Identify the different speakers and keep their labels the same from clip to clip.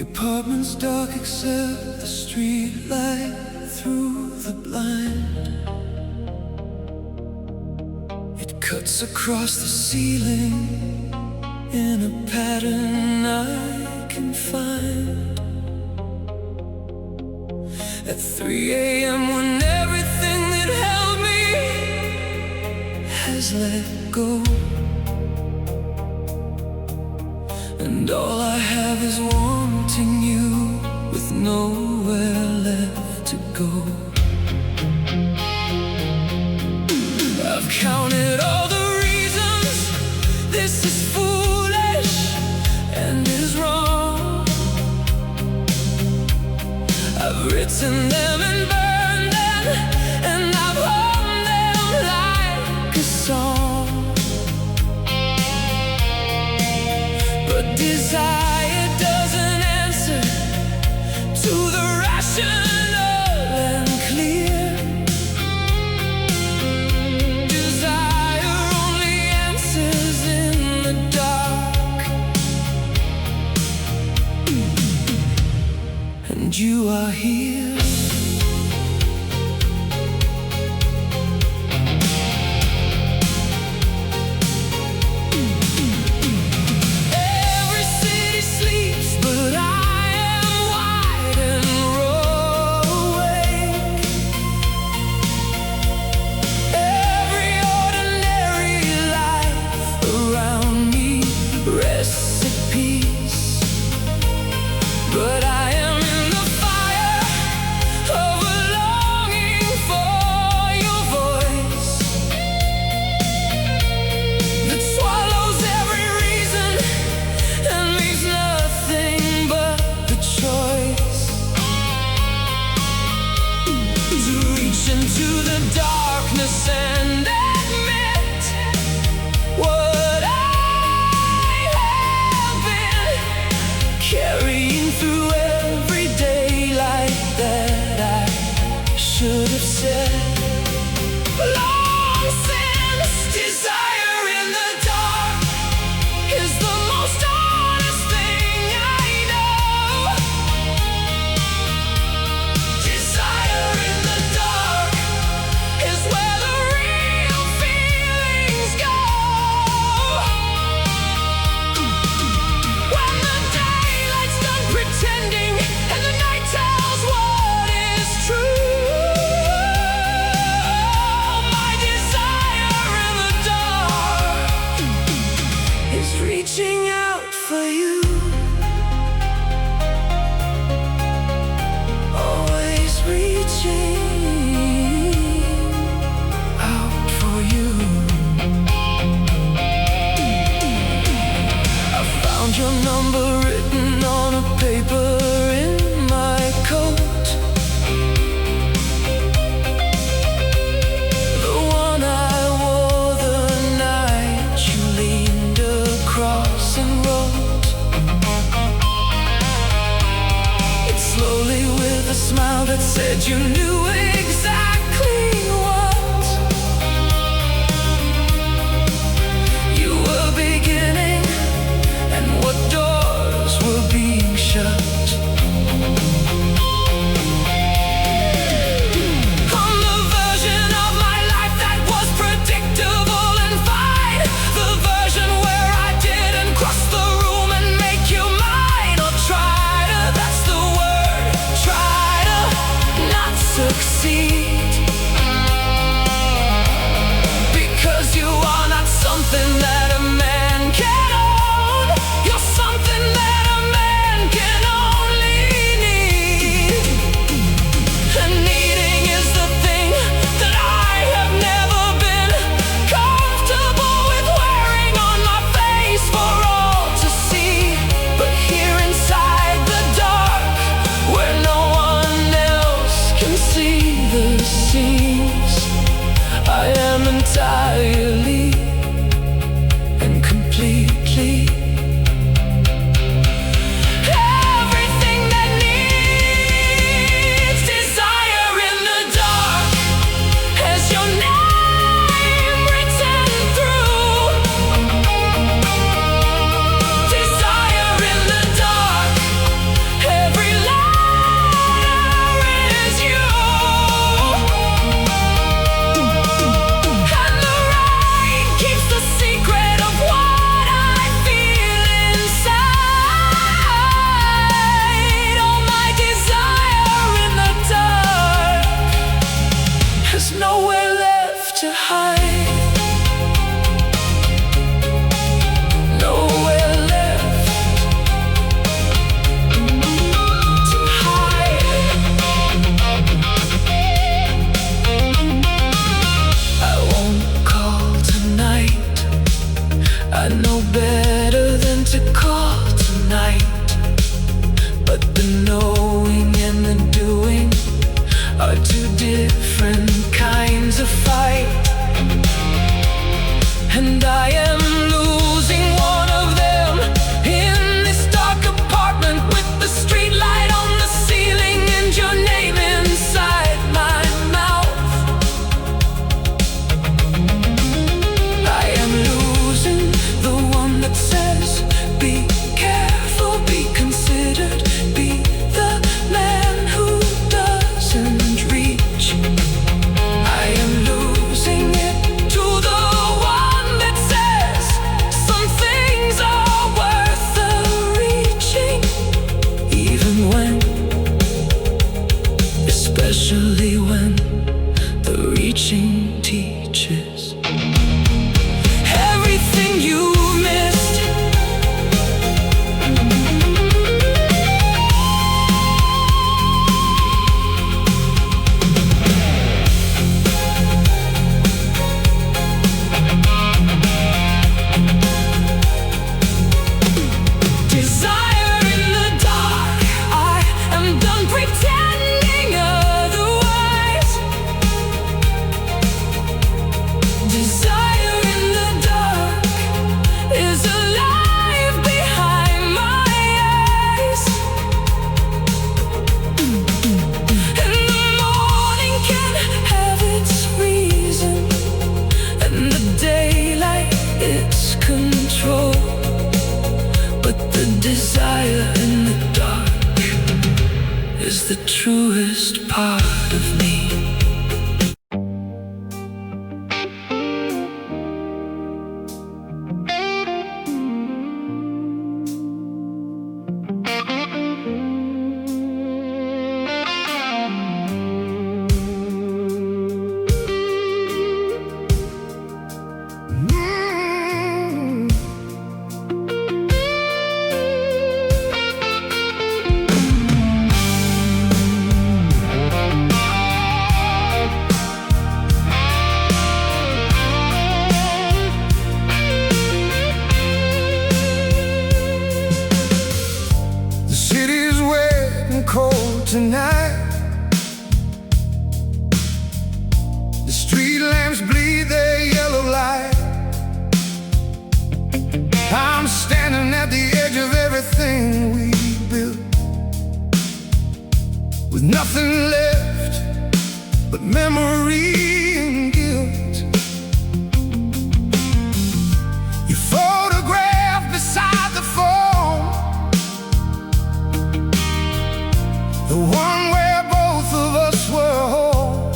Speaker 1: apartment's dark except the street light through the blind. It cuts across the ceiling in a pattern I can find. At 3 a.m. when everything that held me has let go, and all I have is wanting you with nowhere left to go. I've counted all the reasons this is foolish and is wrong. I've written them and burned them, and I've hummed them like a song. But desire doesn't answer to the rational and clear. Desire only answers in the dark, and you are here. But I am in the fire of a longing for your voice that swallows every reason and leaves nothing but the choice to reach into the darkness and admit what I have been carrying through every day, like that I should have said long since. Desire in the dark is the most honest thing I know. Desire in the dark is where the real feelings go. When the daylight's done pretending and the night tells what is true, my desire in the dark is reaching out for you, always reaching out for you. I found your number written on a paper in my coat, the one I wore the night you leaned across and wrote it slowly with a smile that said you knew exactly what you were beginning and what doors were being shut. I'm the version of my life that was predictable and fine, the version where I didn't cross the room and make you mine, or try to, that's the word, try to not succeed, because you are not something that a man can own. You're something that a man can only need, and needing is the thing that I have never been comfortable with wearing on my face for all to see. But here inside the dark, where no one else can see the seams, I am entirely and completely everything that needs. Desire in the dark has your name written through. Desire in the dark nowhere left to hide. Nowhere left to hide. I won't call tonight. I know better than to call tonight. But the knowing and the doing are two different kinds of fight. And I am losing one of them in this dark apartment with the street light on the ceiling and your name inside my mouth. I am losing the one that says, be careful, be considered, be the man who doesn't reach. I am losing it to the one that says some things are worth the reaching, even when, especially when the reaching teaches everything you missed. Desire in the dark, I am done pretending otherwise. Desire in the dark is alive behind my eyes. And the morning can have its reason, and the daylight its control. But the desire in the dark is the truest part of me. The city's wet and cold tonight. The street lamps bleed their yellow light. I'm standing at the edge of everything we built, with nothing left but memory and guilt. You photographed beside the phone, the one where both of us were whole,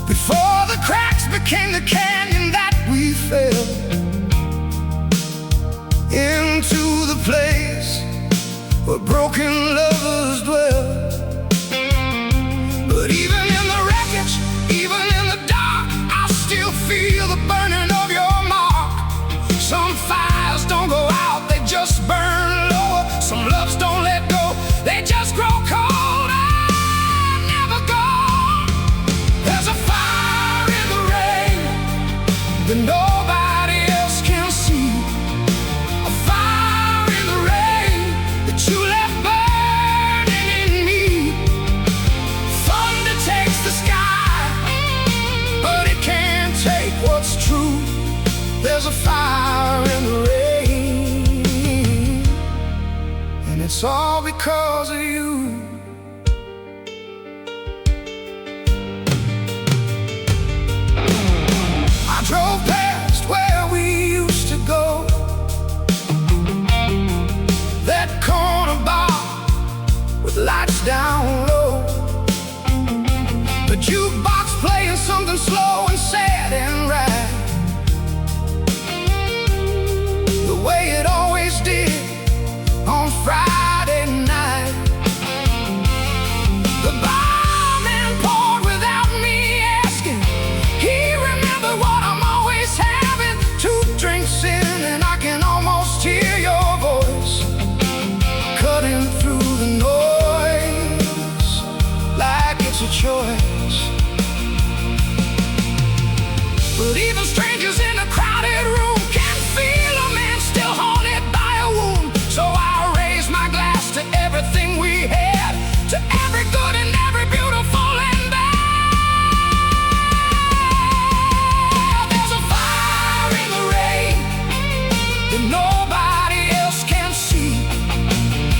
Speaker 1: before the cracks became the canyon that we fell into, the place where broken lovers dwell. But even in the wreckage, even in the dark, I still feel the burning of your mark. Some fires don't go out, they just burn lower. Some loves don't let go, they just grow colder, never gone. There's a fire in the rain that nobody else can see. A fire in the rain that you left burning in me. Thunder takes the sky, but it can't take what's true. There's a fire in the rain, and it's all because of you. I drove past where we used to go, that corner bar with lights down low, the jukebox playing something slow and sad and right, the way it always did on Friday night. The barman poured without me But even strangers in a crowded room can feel a man still haunted by a wound. So I raise my glass to everything we had, to every good and every beautiful and bad. There's a fire in the rain that nobody else can see,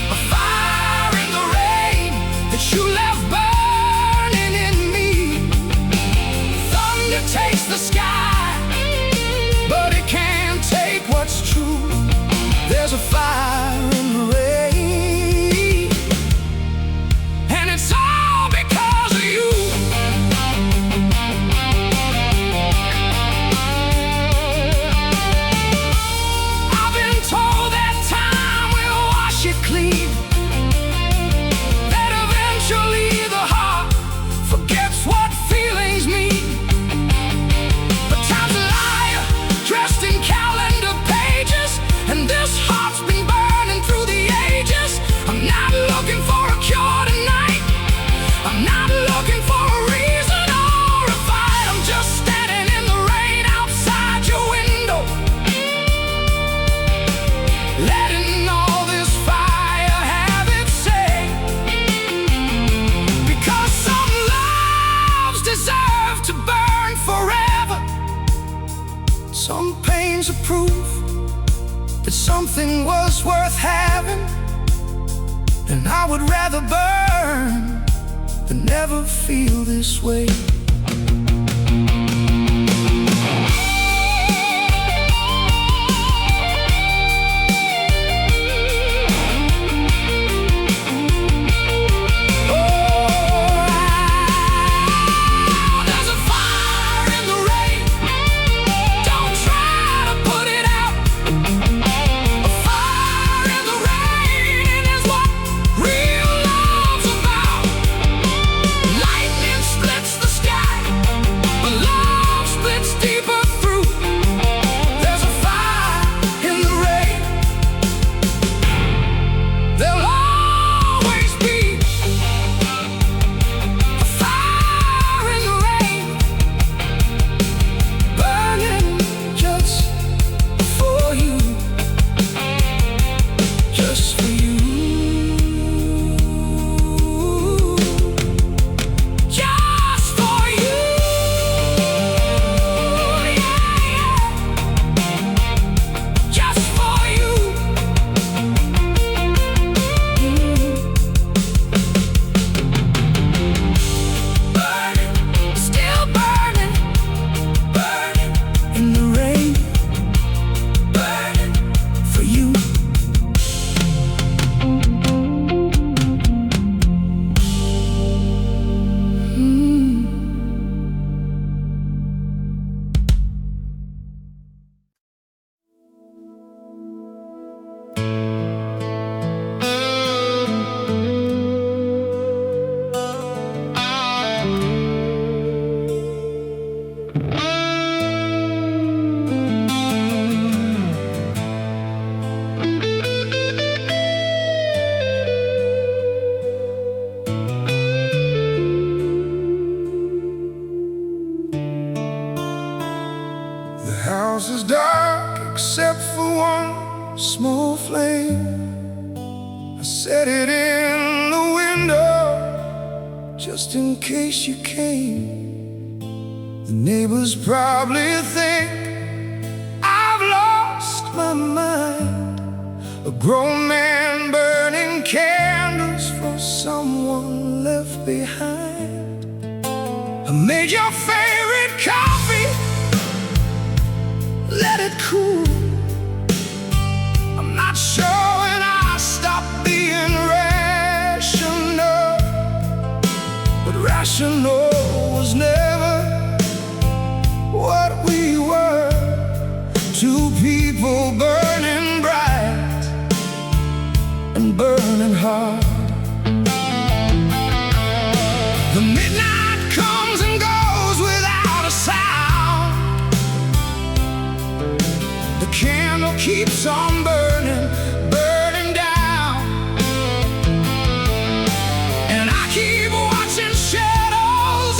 Speaker 1: a fire in the rain that you left burning in me. Thunder takes the sky, but it can't take what's true. There's a fire in the rain, and it's all because of you. I've been told that time will wash it clean, that eventually the heart forgets what feelings mean. But time's a liar, dressed in calendar pages, and this heart's been burning through the ages. I'm not looking for a cure tonight, I'm not looking for a reason or a fight. I'm just standing in the rain outside your window, letting all this fire have its say. Because some loves deserve to burn forever, some pains are proof that something was worth having. And I would rather burn than never feel this way. There's a fire in the rain, don't try to put it out. A fire in the rain is what real love's about. Lightning splits the sky, but love splits deeper through. There's a fire in the rain, there'll always be a fire in the rain, burning just for you, just for you, just for you, yeah, just for you. Burning, still burning, burning in the rain, burning for you. The house is dark except for one small flame. I set it in the window just in case you came. The neighbors probably think I've lost my mind, a grown man burning candles for someone left behind. I made your favorite coffee, let it cool. I'm not sure when I stopped being rational, but rational was never what we were. Two people burning bright and burning hard. The midnight comes and goes without a sound. The candle keeps on burning, burning down. And I keep watching shadows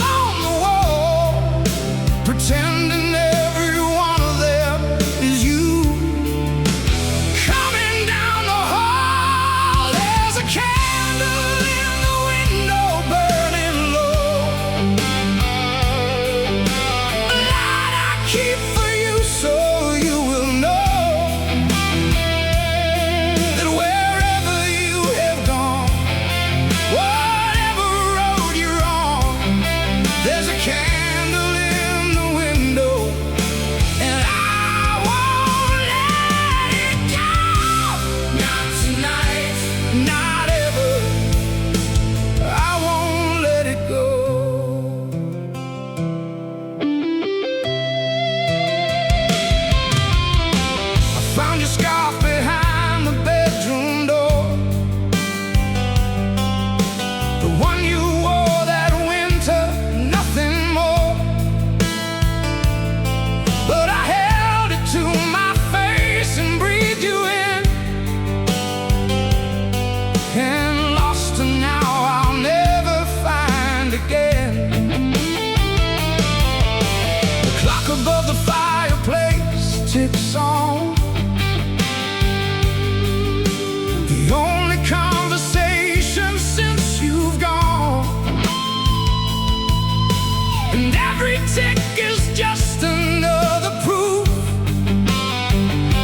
Speaker 1: And every tick is just another proof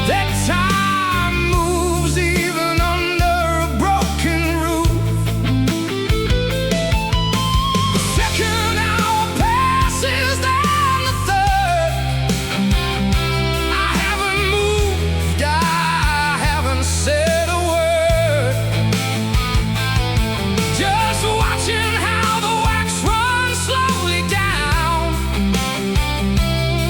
Speaker 1: that time moves even under a broken roof. The second hour passes down the third. I haven't moved, I haven't said a word. Just watching how the wax runs slowly down,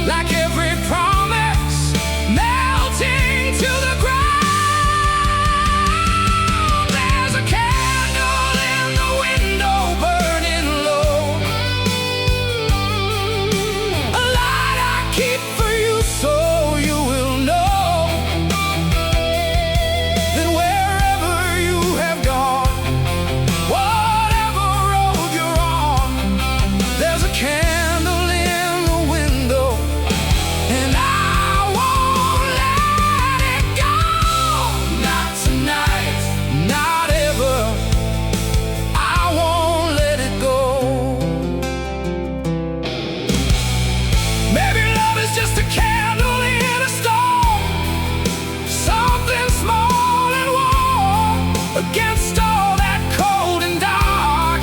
Speaker 1: like every promise melting to the ground. There's a candle in the window burning low, a light I keep for you so you will know that wherever you have gone, whatever road you're on, there's a candle in the window, and I won't let it go. Not tonight, not ever. I won't let it go. Maybe love is just a candle in a storm, something small and warm against all that cold and dark.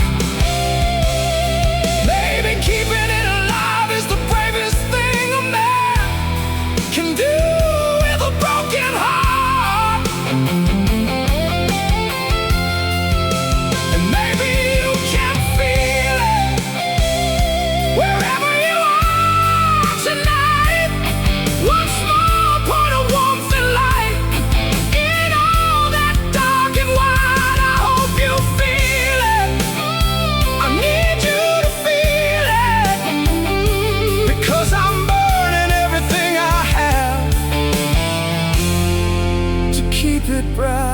Speaker 1: Maybe keeping it alive is the bravest thing a man can do with a broken heart. And maybe you can feel it wherever you are tonight. One small point of warmth and light in all that dark and wide. I hope you feel it. I need you to feel it, because I'm burning everything I have to keep it bright.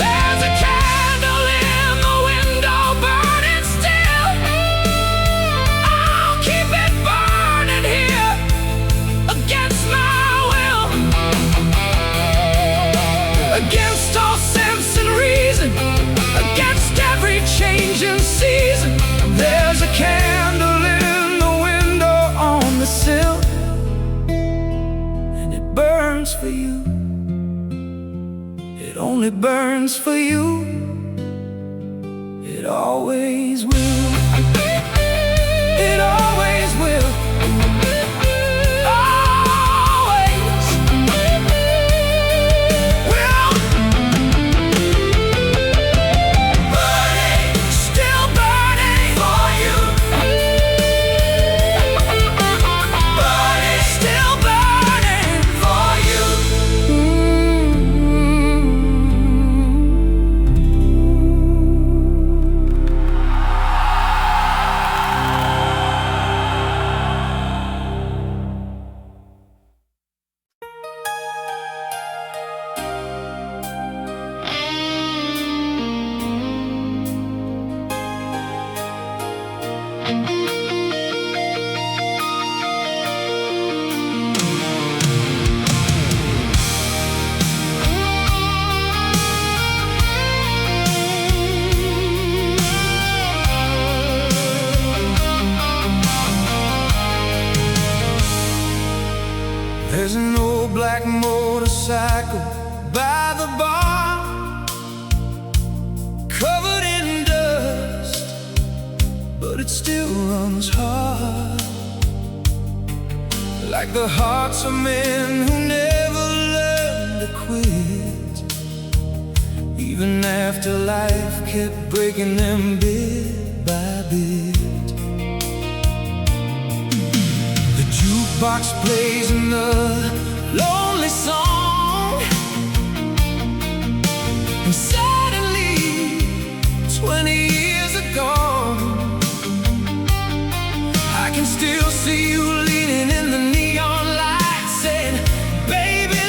Speaker 1: There's a candle in the window burning still. I'll keep it burning here against my will, against all sense and reason, against every changing season. There's a candle in the window on the sill, and it burns for you. It only burns for you. It always will. It always will. Always will. Burning, still burning for you. Burning, still burning for you. There's an old black motorcycle by the bar, covered in dust, but it still runs hard, like the hearts of men who never learn to quit, even after life kept breaking them bit by bit. The jukebox plays another lonely song, and suddenly 20 years ago, I can still see you leaning in the neon light, saying, baby,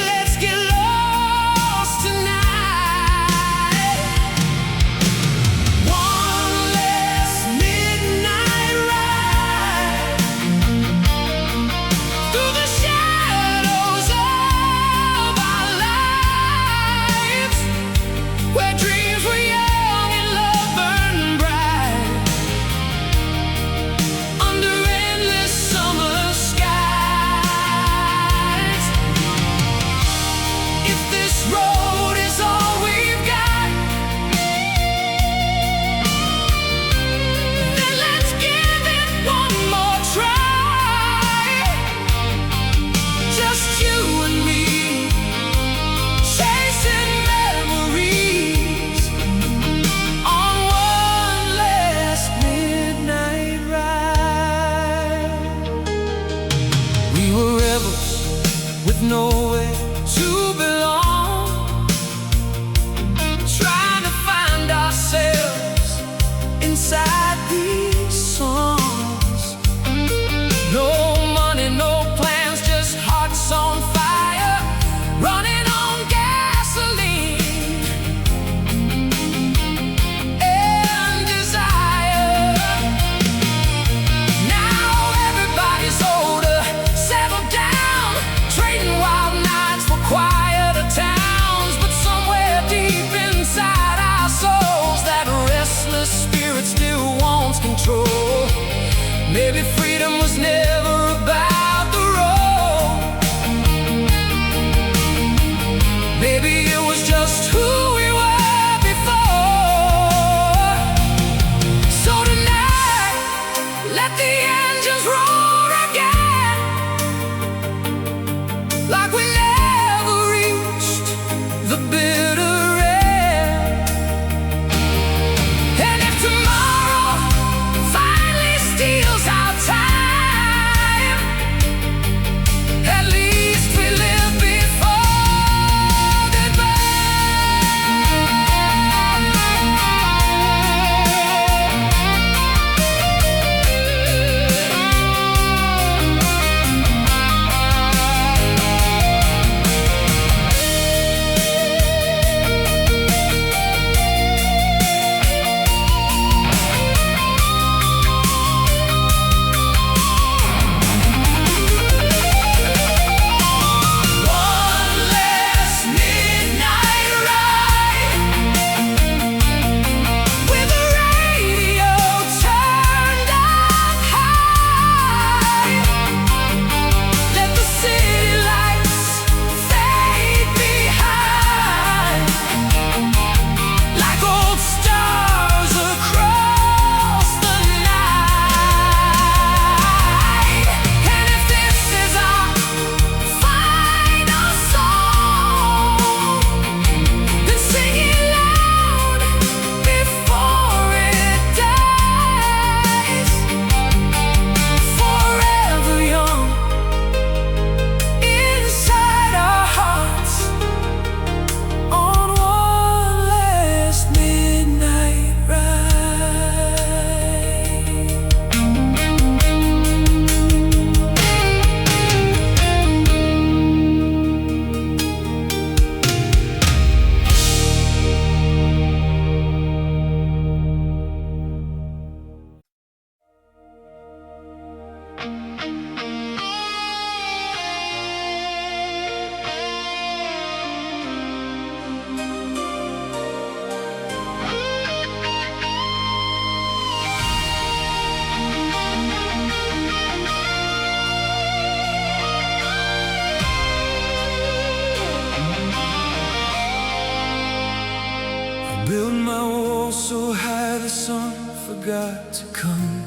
Speaker 1: built my wall so high the sun forgot to come.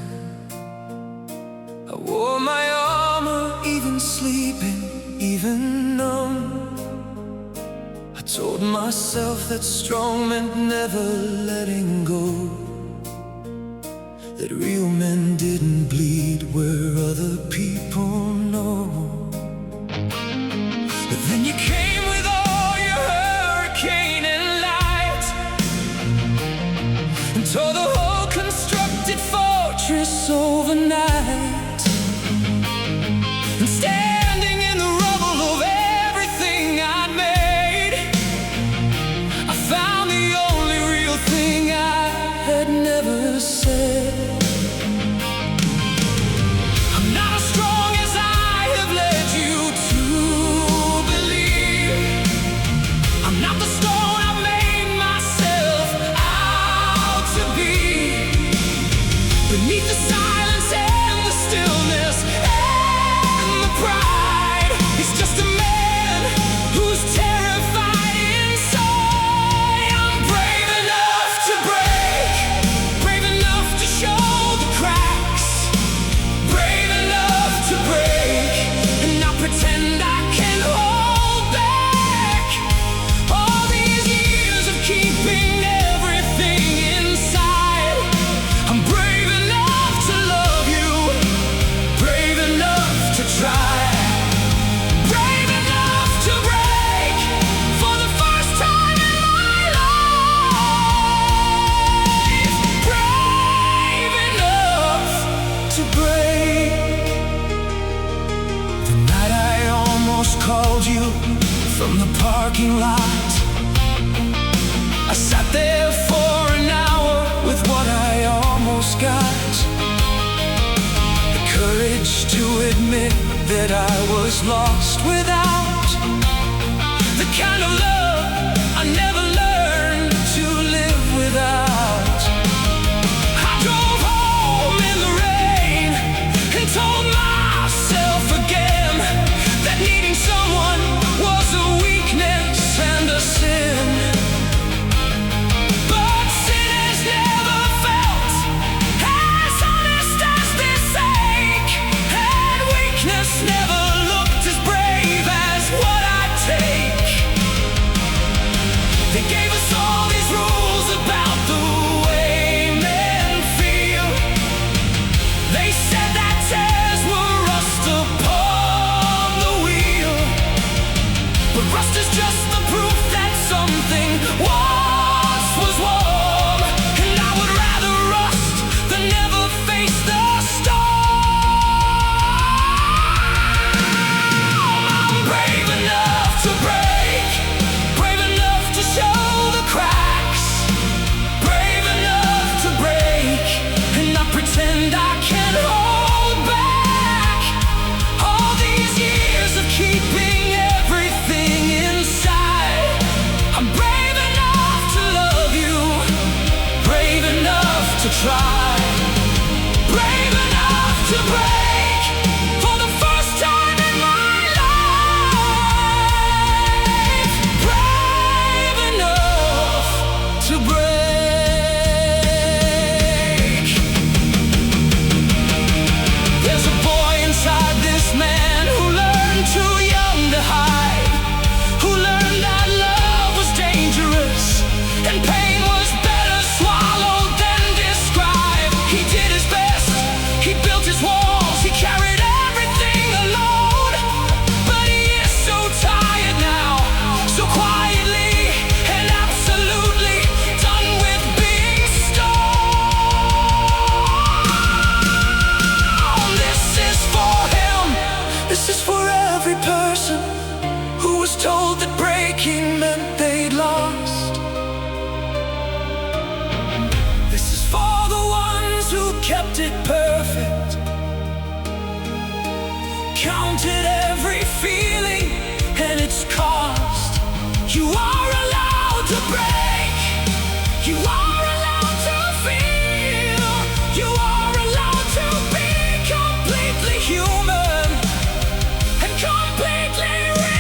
Speaker 1: I wore my armor, even sleeping, even numb. I told myself that strong meant never letting go, that real men didn't bleed where other people know. But then you came with all your hurricane and light, and tore the whole constructed fortress overnight. And standing in the rubble of everything I'd made, I found the only real thing I had never said. I'm not as strong as I have led you to believe. I'm not the stone I made myself out to be. Beneath the silence and the stillness and the pride, he's just a man who's terrified inside. I'm brave enough to break, brave enough to show the cracks, brave enough to break, and not pretend I can hold back all these years of keeping everything inside. I'm brave enough to love you, brave enough to try, brave enough to break for the first time in my life, brave enough to break. The night I almost called you from the parking lot, I sat there for an hour with what I almost got, the courage to admit that I was lost without the kind of love I never learned to live without. I drove home in the rain and told myself again that needing someone was a weakness and a sin. But sin has never felt as honest as this ache, and weakness never looked as brave as what I take. They gave us all these rules about the way men feel. They said that tears were rust upon the wheel, but rust is just the proof that something once was warm, and I would rather rust than never face the storm. I'm brave enough to break, brave enough to show the cracks, brave enough to break, and not pretend I can hold back all these years of keeping everything inside. I'm brave enough to love you, brave enough to try, brave enough to break for the first time in my life, brave enough to break. There's a boy inside this man who learned too young to hide, who learned that love was dangerous and pain was better swallowed than described. He did his best, he built his walls, he carried everything alone, but he is so tired now, so quietly and absolutely done with being stoned. This is for him, this is for every person who was told that breaking meant they'd lost. This is for the ones who kept it perfect, counted every feeling and its cost. You are allowed to break, you are allowed to feel, you are allowed to be completely human and completely real.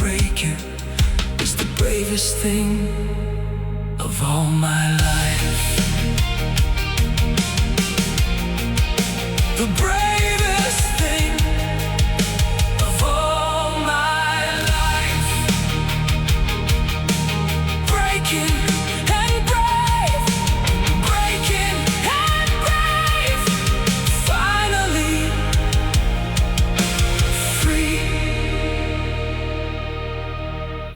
Speaker 1: break you is the bravest thing of all my life. The brave